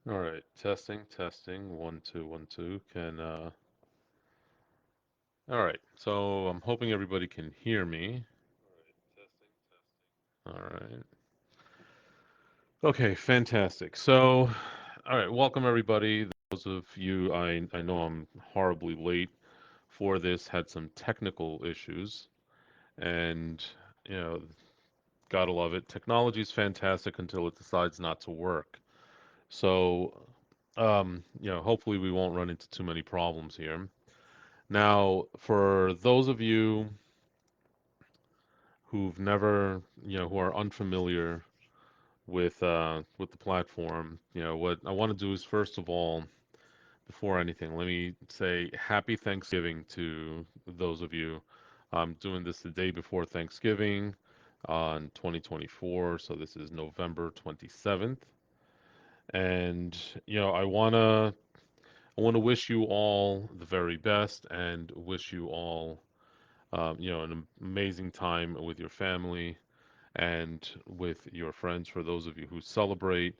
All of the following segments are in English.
All right, testing, testing, 1 2 1 2. All right. So I'm hoping everybody can hear me. All right. Okay, fantastic. So, all right, welcome everybody. Those of you, I know I'm horribly late for this, had some technical issues, and you know, gotta love it. Technology is fantastic until it decides not to work. So, hopefully we won't run into too many problems here. Now, for those of you who've never, who are unfamiliar with the platform, what I want to do is first of all, before anything, let me say happy Thanksgiving to those of you. I'm doing this the day before Thanksgiving on 2024, so this is November 27th, and I want to wish you all the very best and wish you all an amazing time with your family and with your friends for those of you who celebrate.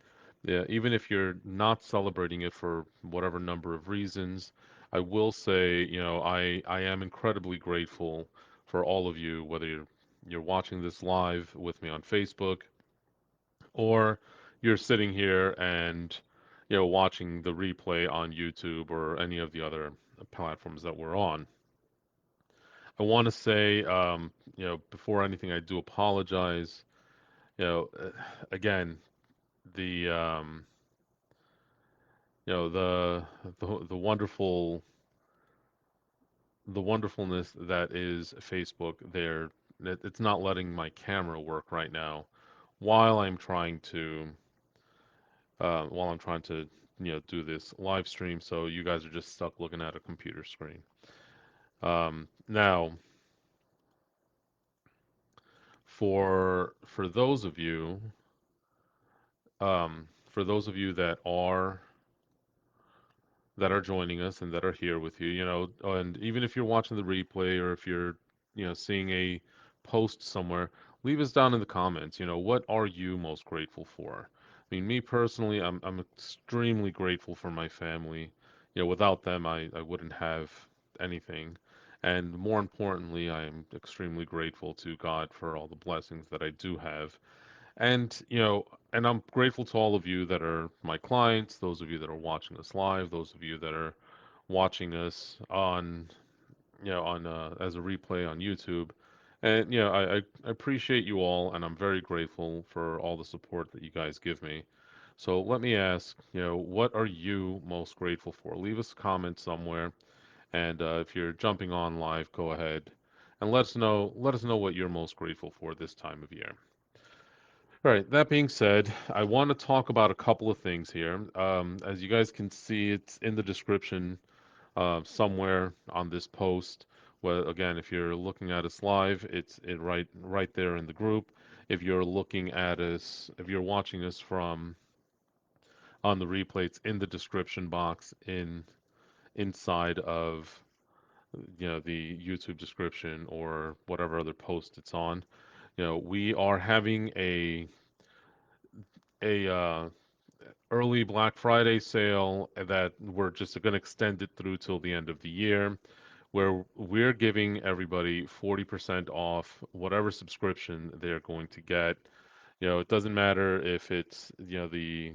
Yeah, even if you're not celebrating it for whatever number of reasons, I will say, I am incredibly grateful for all of you, whether you're watching this live with me on Facebook or you're sitting here and watching the replay on YouTube or any of the other platforms that we're on. I want to say, before anything, I do apologize. Again, the the wonderfulness that is Facebook there. It's not letting my camera work right now while I'm trying to do this live stream. So you guys are just stuck looking at a computer screen. Now, for those of you that are joining us and that are here with you, and even if you're watching the replay or if you're, seeing a post somewhere, leave us down in the comments. What are you most grateful for? I mean, me personally, I'm extremely grateful for my family. Without them, I wouldn't have anything. And more importantly, I am extremely grateful to God for all the blessings that I do have. And I'm grateful to all of you that are my clients, those of you that are watching us live, those of you that are watching us on, on as a replay on YouTube. And I appreciate you all, and I'm very grateful for all the support that you guys give me. So let me ask, what are you most grateful for? Leave us a comment somewhere, and if you're jumping on live, go ahead and let us know. Let us know what you're most grateful for this time of year. All right, that being said, I want to talk about a couple of things here. As you guys can see, it's in the description somewhere on this post. Well, again, if you're looking at us live, it's right there in the group. If you're looking at us, if you're watching us from on the replay, it's in the description box inside of the YouTube description or whatever other post it's on. We are having a early Black Friday sale that we're just going to extend it through till the end of the year, where we're giving everybody 40% off whatever subscription they're going to get. It doesn't matter if it's, the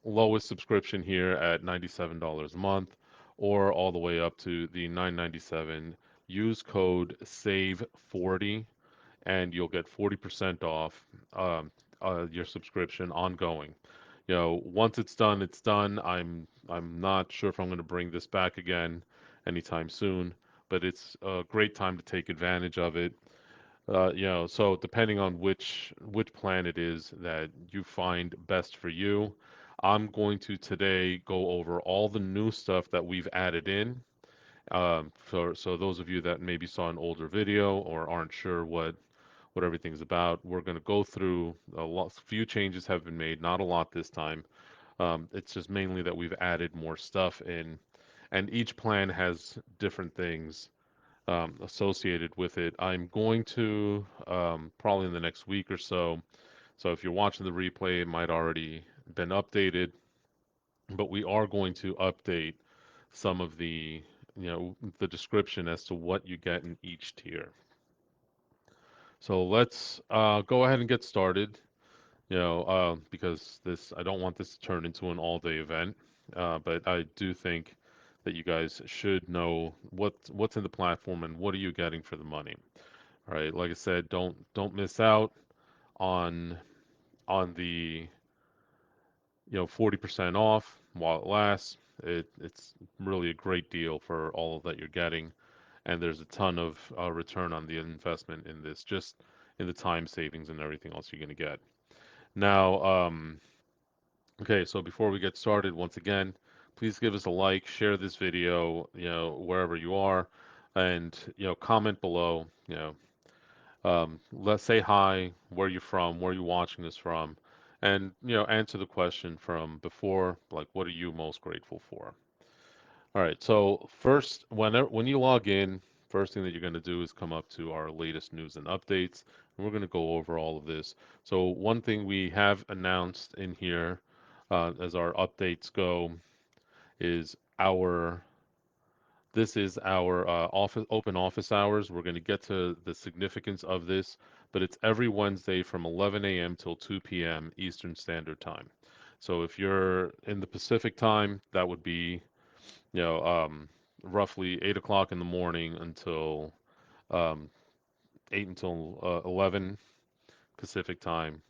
lowest subscription here at $97 a month or all the way up to the $9.97. Use code SAVE40 and you'll get 40% off your subscription ongoing. Once it's done, it's done. I'm not sure if I'm going to bring this back again anytime soon, but it's a great time to take advantage of it. So depending on which plan it is that you find best for you, I'm going to today go over all the new stuff that we've added in. So those of you that maybe saw an older video or aren't sure what everything's about. We're going to go through a lot. Few changes have been made, not a lot this time. It's just mainly that we've added more stuff in, and each plan has different things associated with it. I'm going to probably in the next week or so So if you're watching the replay, it might already been updated, but we are going to update some of the description as to what you get in each tier. So let's go ahead and get started. Because I don't want this to turn into an all-day event, but I do think that you guys should know what's in the platform and what are you getting for the money. All right, like I said, don't miss out on the 40% off while it lasts. It's really a great deal for all that you're getting, and there's a ton of return on the investment in this, just in the time savings and everything else you're going to get. Now, okay, so before we get started, once again, please give us a like, share this video, wherever you are, and comment below. Let's say hi, where you're from, where you're watching this from, and answer the question from before, like what are you most grateful for? All right, so first, when you log in, first thing that you're going to do is come up to our latest news and updates, and we're going to go over all of this. So one thing we have announced in here, as our updates go, is our this is our open office hours. We're going to get to the significance of this, but it's every Wednesday from 11 a.m. till 2 p.m. Eastern Standard Time. So if you're in the Pacific time, that would be, you know, um, roughly 8 o'clock in the morning until um, 8 until 11 Pacific time,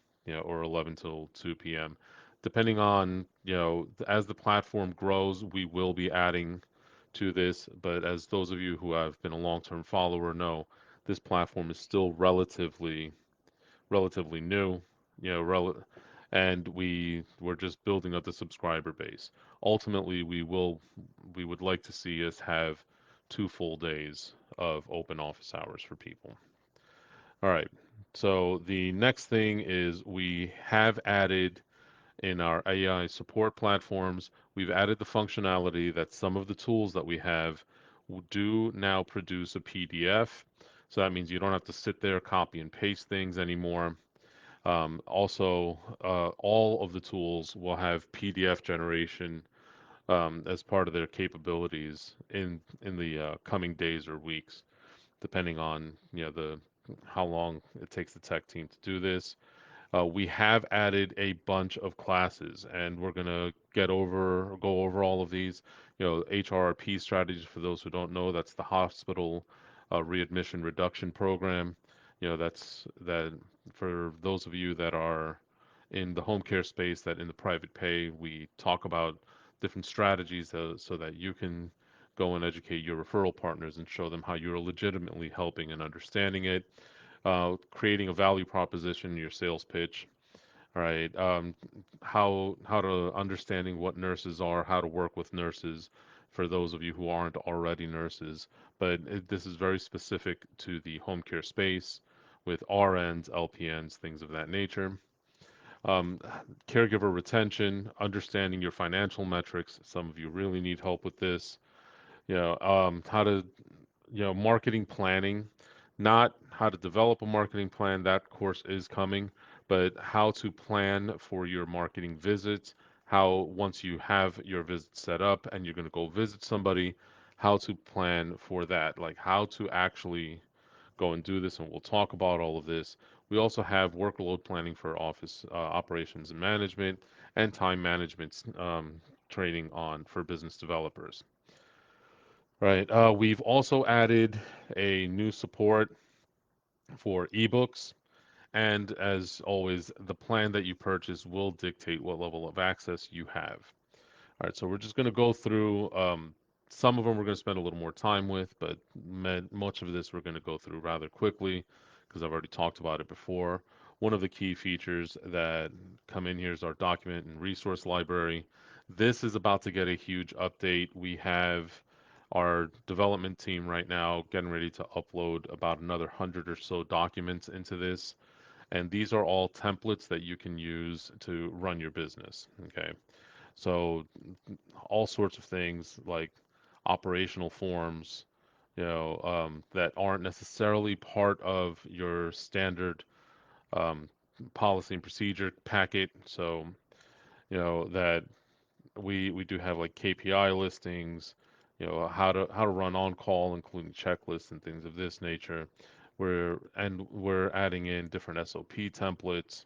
or 11 till 2 p.m. Depending on, as the platform grows, we will be adding to this. But as those of you who have been a long-term follower know, this platform is still relatively new, you know, rel and we're just building up the subscriber base. Ultimately, we would like to see us have 2 full days of open office hours for people. All right. So the next thing is we have added in our AI support platforms, we've added the functionality that some of the tools that we have do now produce a PDF. So that means you don't have to sit there, copy and paste things anymore. Also, all of the tools will have PDF generation as part of their capabilities in the coming days or weeks, depending on the how long it takes the tech team to do this. We have added a bunch of classes, and we're gonna go over all of these. HRP strategies, for those who don't know, that's the hospital readmission reduction program. That's that for those of you that are in the home care space, that in the private pay, we talk about different strategies so that you can go and educate your referral partners and show them how you're legitimately helping and understanding it, creating a value proposition in your sales pitch, right? How to understanding what nurses are, how to work with nurses for those of you who aren't already nurses. But this is very specific to the home care space with RNs, LPNs, things of that nature. Um, Caregiver retention, understanding your financial metrics. Some of you really need help with this. How to marketing planning, not how to develop a marketing plan, that course is coming, but how to plan for your marketing visits, how once you have your visit set up and you're going to go visit somebody, how to plan for that, like how to actually go and do this, and we'll talk about all of this. We also have workload planning for office operations and management and time management training on for business developers. Right. We've also added a new support for ebooks. And as always, the plan that you purchase will dictate what level of access you have. All right, so we're just going to go through some of them we're going to spend a little more time with, but much of this we're going to go through rather quickly because I've already talked about it before. One of the key features that come in here is our document and resource library. This is about to get a huge update. We have our development team right now getting ready to upload about another 100 or so documents into this. And these are all templates that you can use to run your business. Okay. So all sorts of things like operational forms, that aren't necessarily part of your standard um, policy and procedure packet. So, that we do have like KPI listings, how to run on call, including checklists and things of this nature. We're adding in different SOP templates,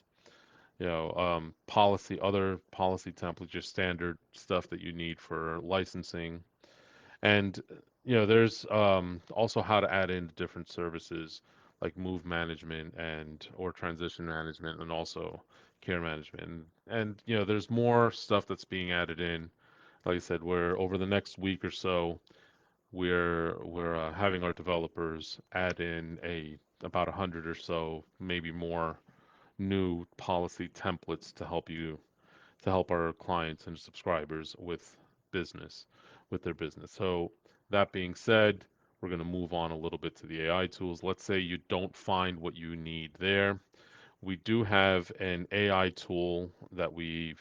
other policy templates, your standard stuff that you need for licensing. And there's also how to add in different services like move management and or transition management and also care management. And there's more stuff that's being added in. Like I said, we're over the next week or so, we're having our developers add in a about 100 or so, maybe more, new policy templates to help our clients and subscribers business with their business. So that being said, we're going to move on a little bit to the AI tools. Let's say you don't find what you need there. We do have an AI tool that we've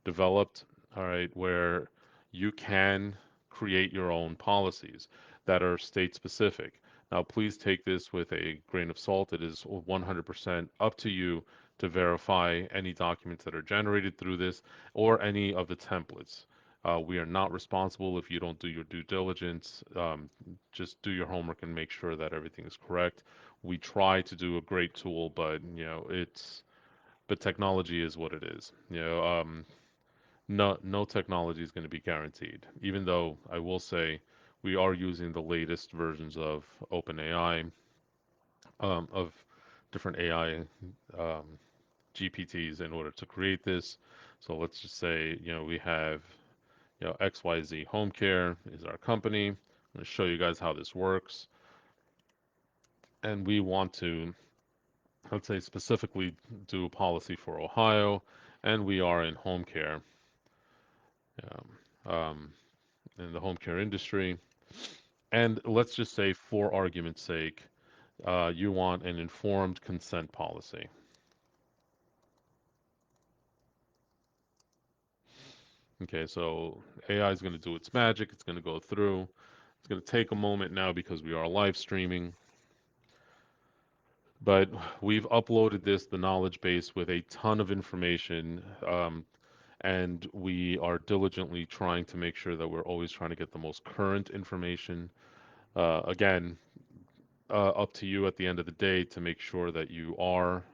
developed, all right, where you can create your own policies that are state specific. Now, please take this with a grain of salt. It is 100% up to you to verify any documents that are generated through this or any of the templates. We are not responsible if you don't do your due diligence. Just do your homework and make sure that everything is correct. We try to do a great tool, but but technology is what it is. No technology is going to be guaranteed. Even though I will say we are using the latest versions of OpenAI, of different AI um, GPTs in order to create this. So let's just say we have XYZ Homecare is our company. I'm going to show you guys how this works, and we want to, let's say, specifically do a policy for Ohio, and we are in home care, um, in the home care industry. And let's just say, for argument's sake, you want an informed consent policy. Okay, so AI is going to do its magic. It's going to go through. It's going to take a moment now because we are live streaming, but we've uploaded the knowledge base with a ton of information, and we are diligently trying to make sure that we're always trying to get the most current information. Again, up to you at the end of the day to make sure that you are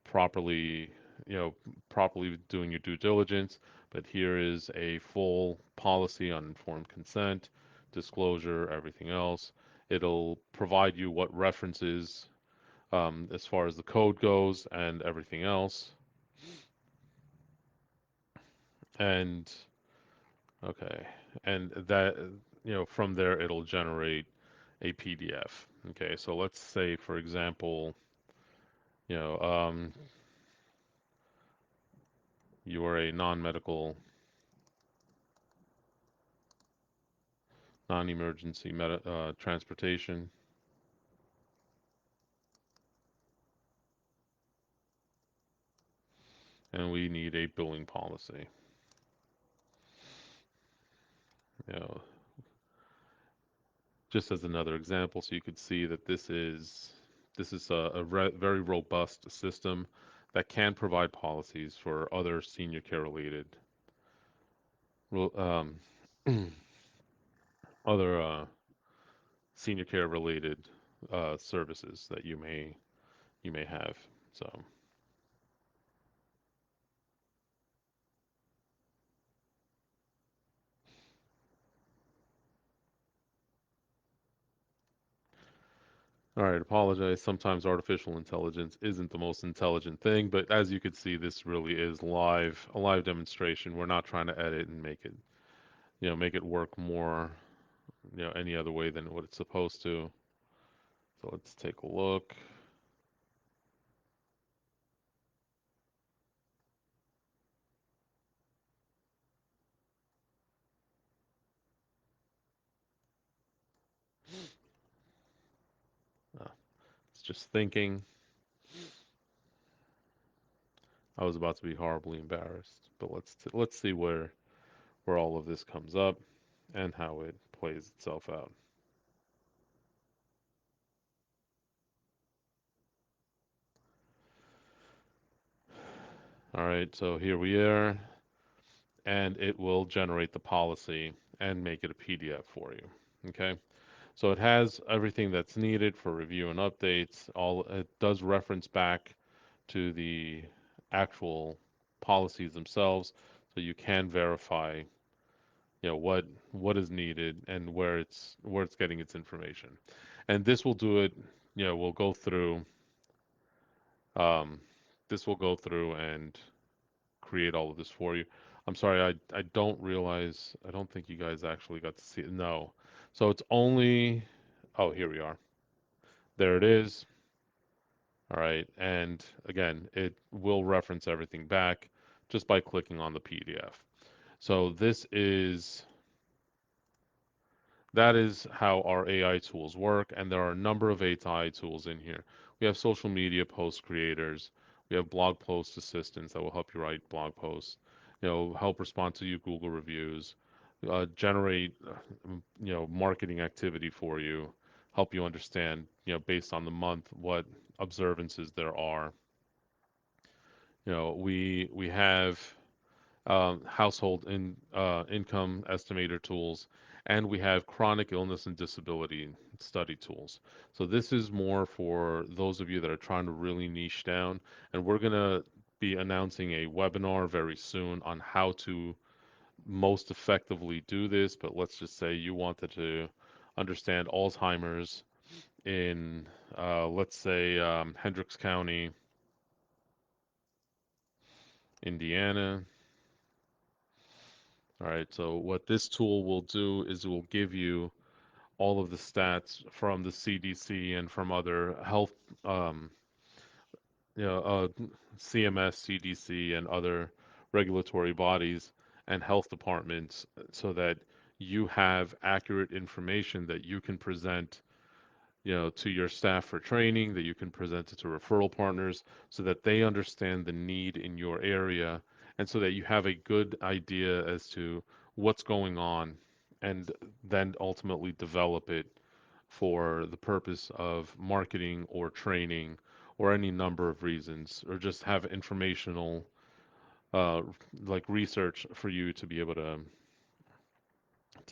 properly, you know, properly doing your due diligence. But here is a full policy on informed consent, disclosure, everything else. It'll provide you what references, as far as the code goes and everything else. And okay, and that, from there it'll generate a PDF. Okay, so let's say, for example, you know, um, you are a non-medical, non-emergency transportation, and we need a billing policy. You know, just as another example, so you could see that this is very robust system that can provide policies for other senior care related, um, other senior care related services that you may have. So, all right, apologize. Sometimes artificial intelligence isn't the most intelligent thing, but as you could see, this really is a live demonstration. We're not trying to edit and make it work more, any other way than what it's supposed to. So let's take a look. Uh, it's just thinking. I was about to be horribly embarrassed, but let's see where all of this comes up and how it plays itself out. All right, so here we are, and it will generate the policy and make it a PDF for you. Okay, so it has everything that's needed for review and updates. All it does reference back to the actual policies themselves, so you can verify, what is needed and where it's getting its information. And this will do it. We'll go through. Um, this will go through and create all of this for you. I'm sorry, I don't realize. I don't think you guys actually got to see it. No, so it's only. Oh, here we are. There it is. All right, and again, it will reference everything back just by clicking on the PDF. So that is how our AI tools work, and there are a number of AI tools in here. We have social media post creators, we have blog post assistants that will help you write blog posts, help respond to your Google reviews, generate, marketing activity for you, help you understand, based on the month what observances there are. We have household income estimator tools, and we have chronic illness and disability study tools. So this is more for those of you that are trying to really niche down, and we're going to be announcing a webinar very soon on how to most effectively do this. But let's just say you wanted to understand Alzheimer's in, let's say, Hendricks County, Indiana. All right, so what this tool will do is it will give you all of the stats from the CDC and from other health, um, you know, uh, CMS, CDC, and other regulatory bodies and health departments so that you have accurate information that you can present, to your staff for training, that you can present it to referral partners so that they understand the need in your area and so that you have a good idea as to what's going on and then ultimately develop it for the purpose of marketing or training or any number of reasons or just have informational uh, like research for you to be able to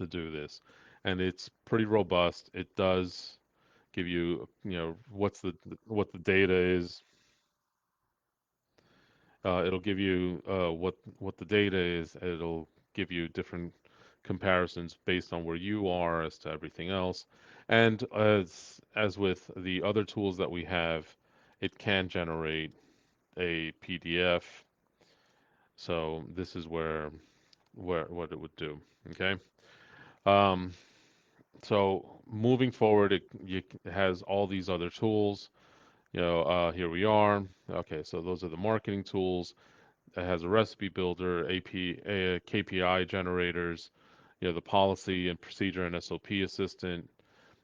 do this. And it's pretty robust. It does give you, what the data is. It'll give you what the data is. It'll give you different comparisons based on where you are as to everything else. And as with the other tools that we have, it can generate a PDF. So this is where what it would do. Okay. Um, so moving forward, it has all these other tools. Here we are. Okay, so those are the marketing tools. It has a recipe builder, KPI generators, the policy and procedure and SOP assistant.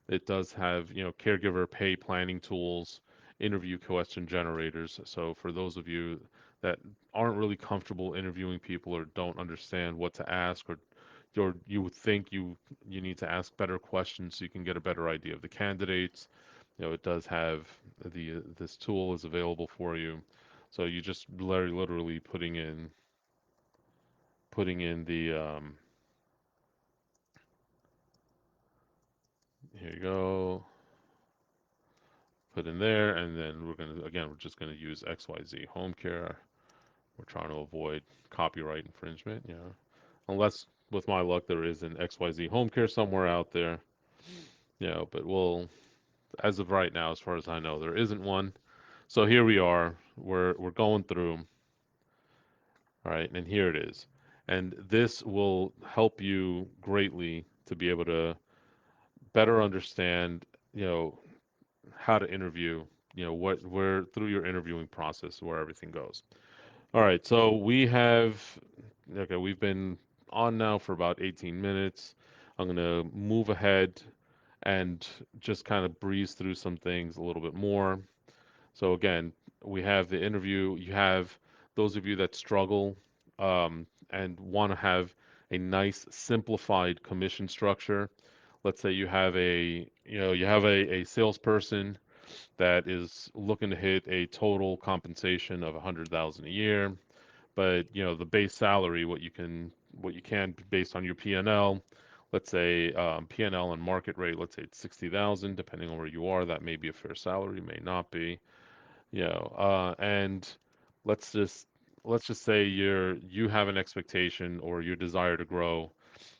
It does have, caregiver pay planning tools, interview question generators. So for those of you that aren't really comfortable interviewing people or don't understand what to ask or you would think you need to ask better questions so you can get a better idea of the candidates, it does have this tool is available for you. So you just literally putting in the here you go, put in there, and then we're just gonna use XYZ home care. We're trying to avoid copyright infringement, unless with my luck there is an XYZ home care somewhere out there, but as of right now, as far as I know, there isn't one. So here we are. We're going through. All right, and here it is. And this will help you greatly to be able to better understand, how to interview, where through your interviewing process, where everything goes. All right, so we've been on now for about 18 minutes. I'm going to move ahead and just kind of breeze through some things a little bit more. So again, we have the interview. You have those of you that struggle and want to have a nice simplified commission structure. Let's say you have a salesperson that is looking to hit a total compensation of 100,000 a year. but the base salary, what you can based on your P&L, let's say P&L and market rate, let's say it's 60,000, depending on where you are, that may be a fair salary, may not be, and let's just let's just say you have an expectation or your desire to grow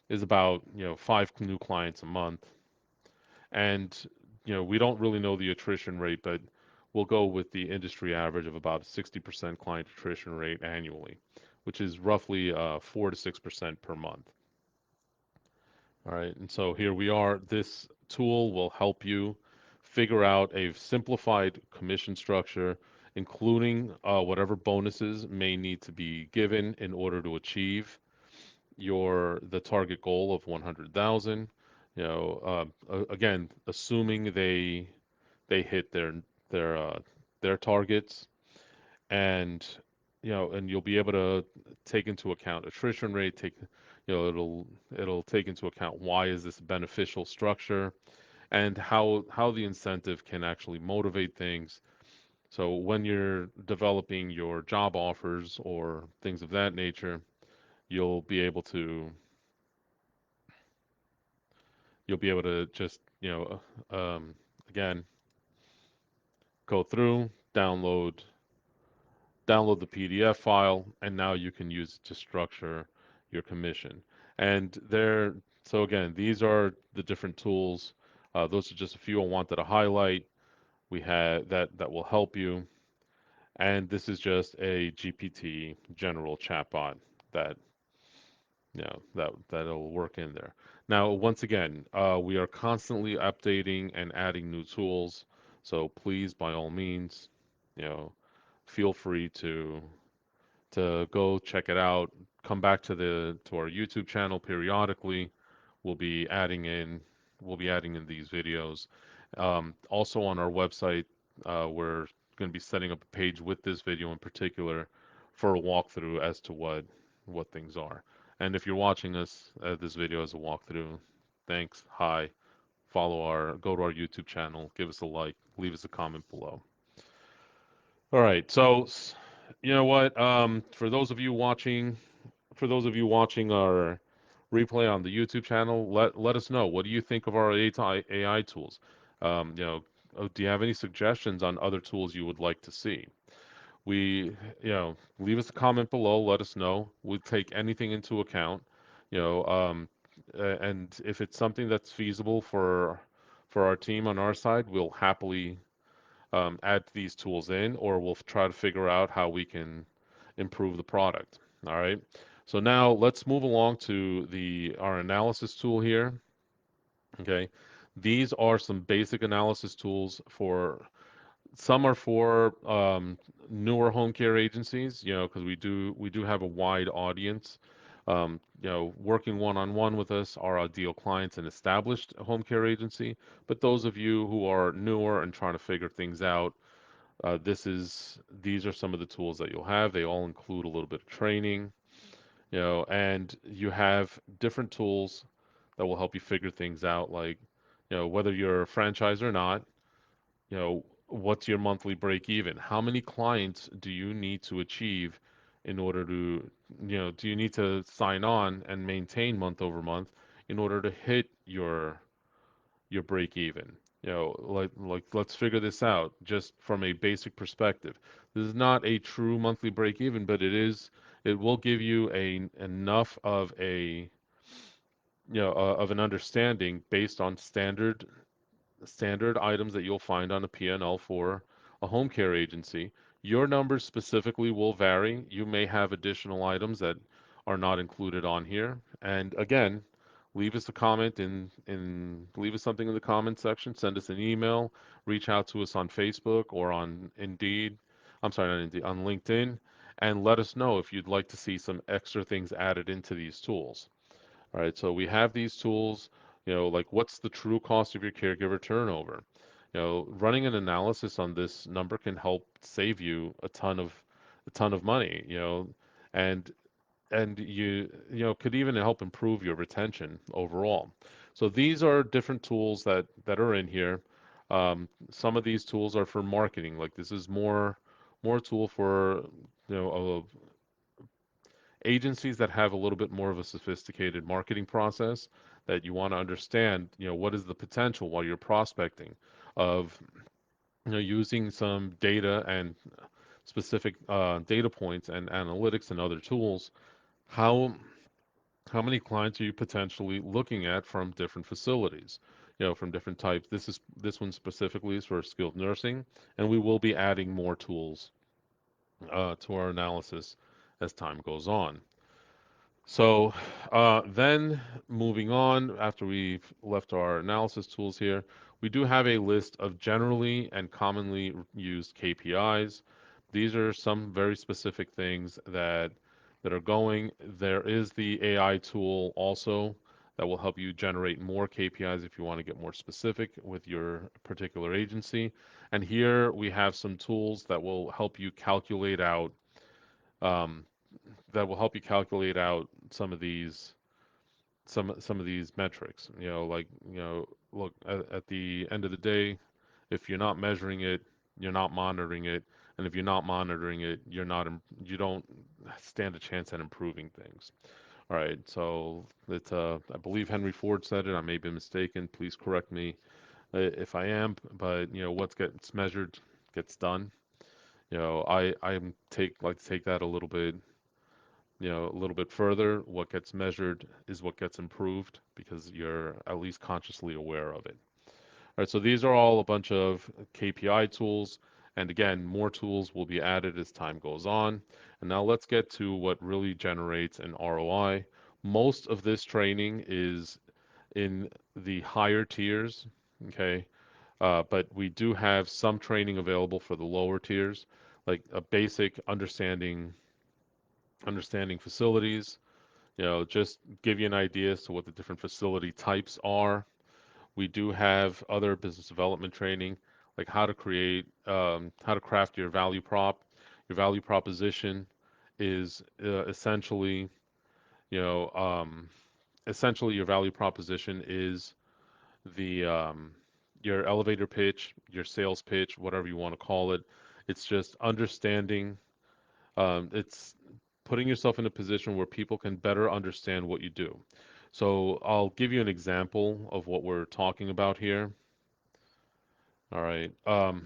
is about five new clients a month, and we don't really know the attrition rate, but we'll go with the industry average of about a 60% client attrition rate annually, which is roughly 4 to 6% per month. All right, and so here we are. This tool will help you figure out a simplified commission structure, including whatever bonuses may need to be given in order to achieve the target goal of 100,000. Again, assuming they hit their uh, their targets, and and you'll be able to take into account attrition rate. It'll take into account why is this a beneficial structure, and how the incentive can actually motivate things. So when you're developing your job offers or things of that nature, you'll be able to you'll be able to just again, go through, download the PDF file, and now you can use it to structure your commission. And so again, these are the different tools. Those are just a few I wanted to highlight. We had that will help you. And this is just a GPT general chatbot that that'll work in there. Now, once again, we are constantly updating and adding new tools. So please, by all means, you know, feel free to go check it out. Come back to our YouTube channel periodically. We'll be adding in we'll be adding in these videos. Also on our website, we're going to be setting up a page with this video in particular for a walkthrough as to what things are. And if you're watching this video as a walkthrough, thanks. Hi. Go to our YouTube channel, give us a like, leave us a comment below. All right. So, you know what? For those of you watching our replay on the YouTube channel, let us know. What do you think of our AI tools? Do you have any suggestions on other tools you would like to see? Leave us a comment below. Let us know. We'll take anything into account. You know, and if it's something that's feasible for our team on our side, we'll happily add these tools in, or we'll try to figure out how we can improve the product. All right. So now let's move along to the our analysis tool here. Okay. These are some basic analysis tools for some are for newer home care agencies, because we do have a wide audience. Working one-on-one with us are ideal clients and established home care agency. But those of you who are newer and trying to figure things out, these are some of the tools that you'll have. They all include a little bit of training, and you have different tools that will help you figure things out, like, whether you're a franchise or not, what's your monthly break even? How many clients do you need to achieve in order to, do you need to sign on and maintain month over month in order to hit your break even? Like let's figure this out just from a basic perspective. This is not a true monthly break even, but it will give you a enough of a of an understanding based on standard items that you'll find on a P&L for a home care agency. Your numbers specifically will vary. You may have additional items that are not included on here. And again, leave us a comment leave us something in the comment section, send us an email, reach out to us on Facebook or on Indeed. I'm sorry, not Indeed, on LinkedIn, and let us know if you'd like to see some extra things added into these tools. All right, so we have these tools, like what's the true cost of your caregiver turnover? Running an analysis on this number can help save you a ton of money, and could even help improve your retention overall. So these are different tools that are in here. Some of these tools are for marketing, like this is more tool for, you know, agencies that have a little bit more of a sophisticated marketing process that you want to understand, what is the potential while you're prospecting of, using some data and specific data points and analytics and other tools. How how many clients are you potentially looking at from different facilities? From different types. This one specifically is for skilled nursing, and we will be adding more tools to our analysis as time goes on. So then moving on, after we've left our analysis tools here, we do have a list of generally and commonly used KPIs. These are some very specific things that are going. There is the AI tool also that will help you generate more KPIs if you want to get more specific with your particular agency. And here we have some tools um, that will help you calculate out some of these metrics. Like, look, at the end of the day, if you're not measuring it, you're not monitoring it, and if you're not monitoring it, you don't stand a chance at improving things. All right, so it's I believe Henry Ford said it. I may be mistaken. Please correct me if I am. But what gets measured gets done. I like to take that a little bit further. What gets measured is what gets improved because you're at least consciously aware of it. All right, so these are all a bunch of KPI tools. And again, more tools will be added as time goes on. And now let's get to what really generates an ROI. Most of this training is in the higher tiers, okay? But we do have some training available for the lower tiers, like a basic understanding facilities, just give you an idea as to what the different facility types are. We do have other business development training, like how to craft your value prop. Your value proposition is you know, um, essentially your value proposition is the your elevator pitch, your sales pitch, whatever you want to call it. It's just understanding. It's putting yourself in a position where people can better understand what you do. So I'll give you an example of what we're talking about here. All right. All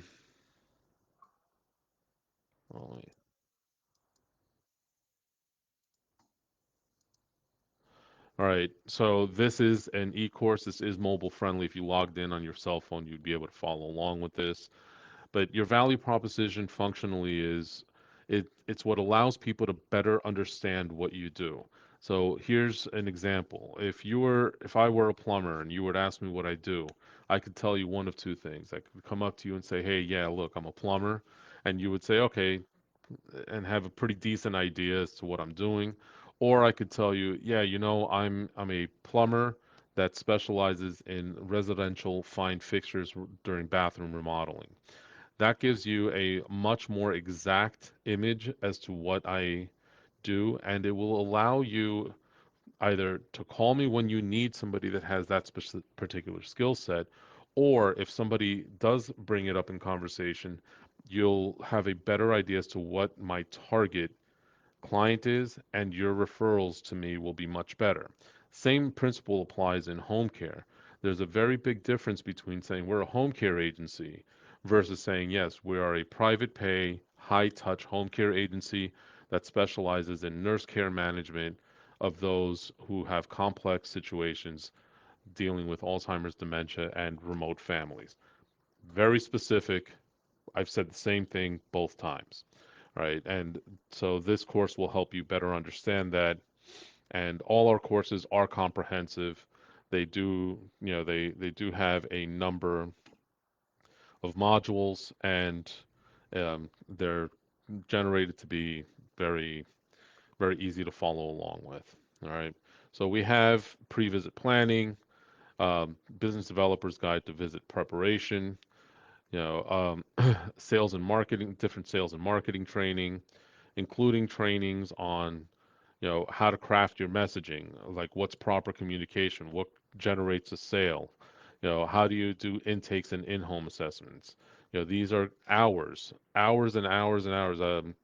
right. So this is an e-course. This is mobile friendly. If you logged in on your cell phone, you'd be able to follow along with this. But your value proposition functionally is it's what allows people to better understand what you do. So here's an example. If I were a plumber and you were to ask me what I do, I could tell you one of two things. I could come up to you and say, "Hey, yeah, look, I'm a plumber." And you would say, "Okay," and have a pretty decent idea as to what I'm doing. Or I could tell you, "Yeah, I'm a plumber that specializes in residential fine fixtures during bathroom remodeling." That gives you a much more exact image as to what I do, and it will allow you either to call me when you need somebody that has that particular skill set, or if somebody does bring it up in conversation, you'll have a better idea as to what my target client is, and your referrals to me will be much better. Same principle applies in home care. There's a very big difference between saying we're a home care agency versus saying, yes, we are a private pay, high touch home care agency that specializes in nurse care management of those who have complex situations dealing with Alzheimer's, dementia, and remote families. Very specific. I've said the same thing both times, right? And so this course will help you better understand that. And all our courses are comprehensive. They do have a number of modules, and they're generated to be very, very easy to follow along with. All right. So we have pre-visit planning, business developer's guide to visit preparation, sales and marketing, different sales and marketing training, including trainings on, how to craft your messaging, like what's proper communication, what generates a sale, how do you do intakes and in-home assessments. These are hours and hours and hours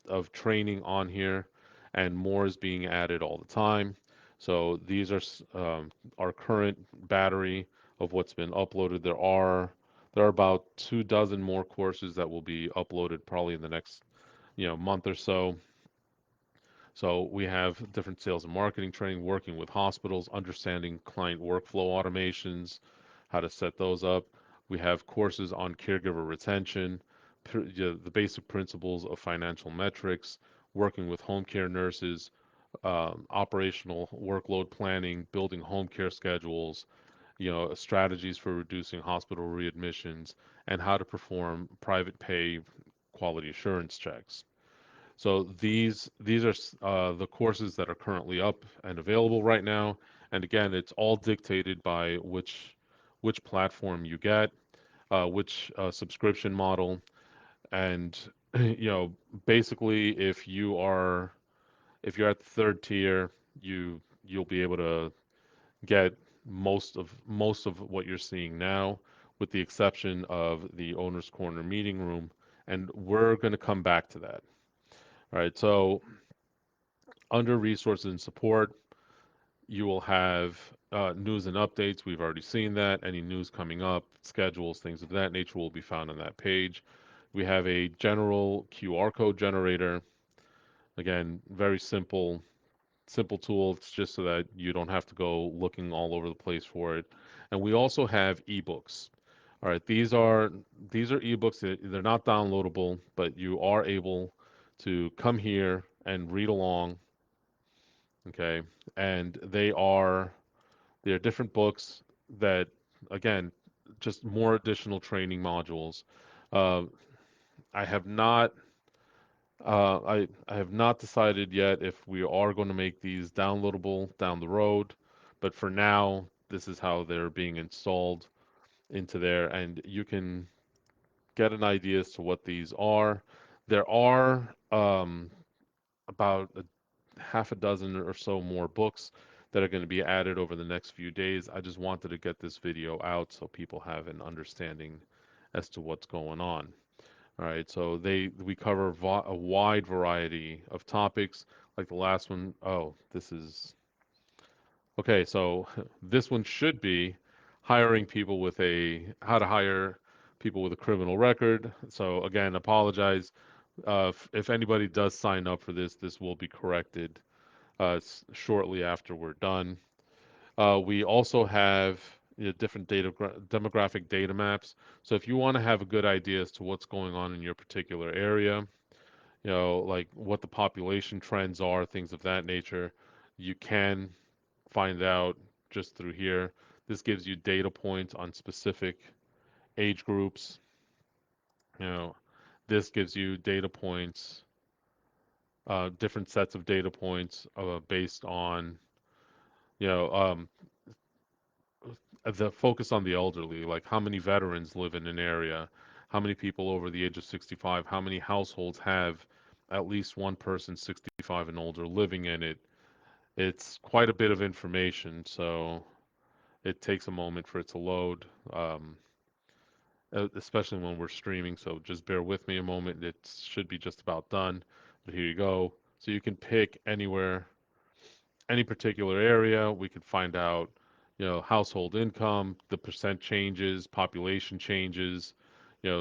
of training on here, and more is being added all the time. So these are our current battery of what's been uploaded. There are about 2 dozen more courses that will be uploaded probably in the next month or so. So we have different sales and marketing training, working with hospitals, understanding client workflow automations, how to set those up. We have courses on caregiver retention, the basic principles of financial metrics, working with home care nurses, operational workload planning, building home care schedules, strategies for reducing hospital readmissions, and how to perform private pay quality assurance checks. So these are the courses that are currently up and available right now. And again, it's all dictated by which platform you get, which subscription model, and basically, if you're at the third tier, you'll be able to get most of what you're seeing now, with the exception of the owner's corner meeting room, and we're going to come back to that. All right, so under resources and support, you will have news and updates. We've already seen that. Any news coming up, schedules, things of that nature will be found on that page. We have a general QR code generator. Again, very simple tool. It's just so that you don't have to go looking all over the place for it. And we also have ebooks. All right, these are ebooks. They're not downloadable, but you are able to come here and read along. Okay, and they are different books that, again, just more additional training modules. Uh, I have not I have not decided yet if we are going to make these downloadable down the road, but for now, this is how they're being installed into there, and you can get an idea as to what these are. There are about a half a dozen or so more books that are going to be added over the next few days. I just wanted to get this video out so people have an understanding as to what's going on. All right, so we cover a wide variety of topics. Like the last one, oh, this is okay. So this one should be hiring people with a how to hire people with a criminal record. So again, apologize if anybody does sign up for this. This will be corrected shortly after we're done. We also have different demographic data maps. So if you want to have a good idea as to what's going on in your particular area, like what the population trends are, things of that nature, you can find out just through here. This gives you data points on specific age groups. You know, this gives you data points, different sets of data points based on, you know, um, the focus on the elderly, like how many veterans live in an area, how many people over the age of 65, how many households have at least one person 65 and older living in it. It's quite a bit of information, so it takes a moment for it to load, especially when we're streaming. So just bear with me a moment. It should be just about done. But here you go. So you can pick anywhere, any particular area. We could find out, household income, the percent changes, population changes,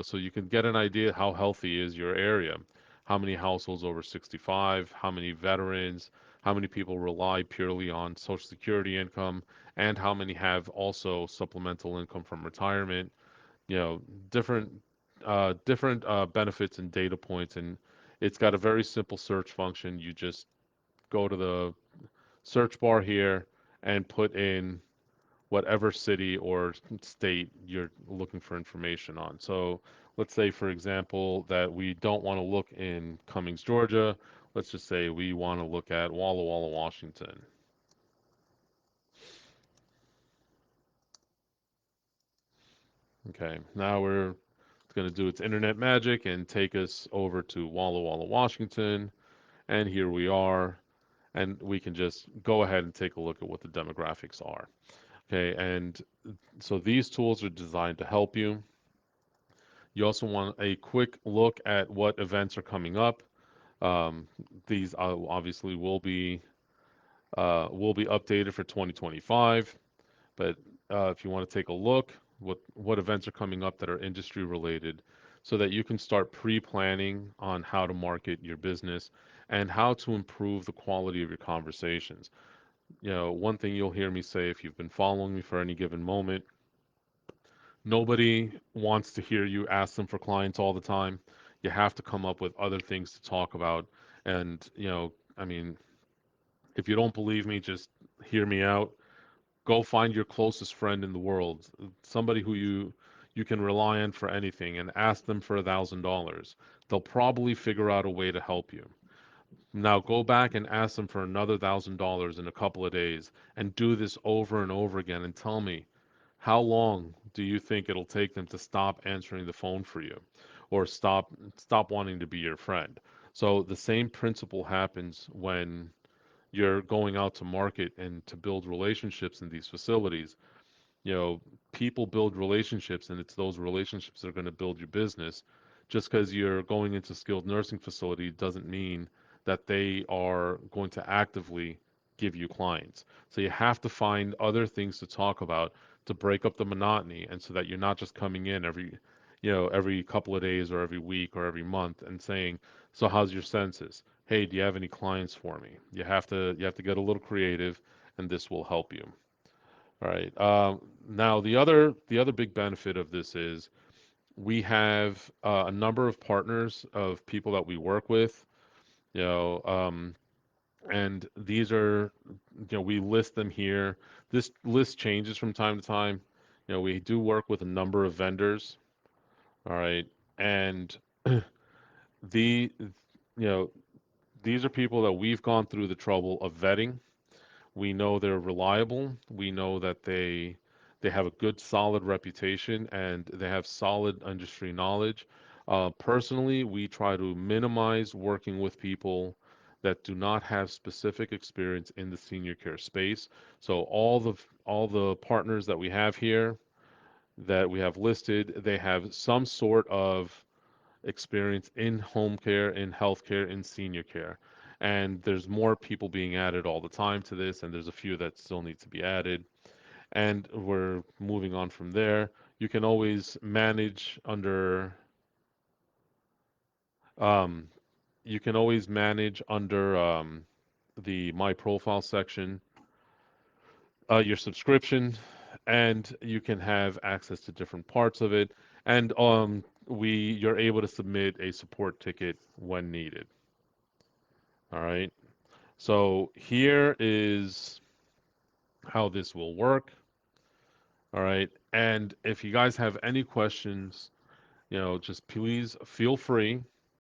so you can get an idea how healthy is your area. How many households over 65, how many veterans, how many people rely purely on Social Security income, and how many have also supplemental income from retirement, you know, different different benefits and data points. And it's got a very simple search function. You just go to the search bar here and put in whatever city or state you're looking for information on. So let's say, for example, that we don't want to look in Cummings, Georgia. Let's just say we want to look at Walla Walla, Washington. Okay, now it's going to do its internet magic and take us over to Walla Walla, Washington. And here we are. And we can just go ahead and take a look at what the demographics are. Okay, and so these tools are designed to help you. You also want a quick look at what events are coming up. Um, these obviously will be updated for 2025. But if you want to take a look, what events are coming up that are industry related, so that you can start pre-planning on how to market your business and how to improve the quality of your conversations. You know, one thing you'll hear me say if you've been following me for any given moment, nobody wants to hear you ask them for clients all the time. You have to come up with other things to talk about. And, I mean, if you don't believe me, just hear me out. Go find your closest friend in the world, somebody who you can rely on for anything, and ask them for $1,000. They'll probably figure out a way to help you. Now go back and ask them for another $1,000 in a couple of days, and do this over and over again, and tell me, how long do you think it'll take them to stop answering the phone for you, or stop wanting to be your friend? So the same principle happens when you're going out to market and to build relationships in these facilities. You know, people build relationships, and it's those relationships that are going to build your business. Just because you're going into skilled nursing facility doesn't mean that they are going to actively give you clients. So you have to find other things to talk about to break up the monotony, and so that you're not just coming in every couple of days or every week or every month and saying, "So how's your census? Hey, do you have any clients for me?" You have to get a little creative, and this will help you. All right. Now the other big benefit of this is we have a number of partners of people that we work with, you know, and these are, we list them here. This list changes from time to time. We do work with a number of vendors. All right, and the, you know, these are people that we've gone through the trouble of vetting. We know they're reliable. We know that they have a good, solid reputation, and they have solid industry knowledge. Personally, we try to minimize working with people that do not have specific experience in the senior care space. So all the partners that we have here that we have listed, they have some sort of experience in home care, in healthcare, in senior care. And there's more people being added all the time to this, and there's a few that still need to be added. And we're moving on from there. You can always manage under um, you can always manage under the My Profile section your subscription, and you can have access to different parts of it. And you're able to submit a support ticket when needed. All right. So here is how this will work. All right. And if you guys have any questions, just please feel free.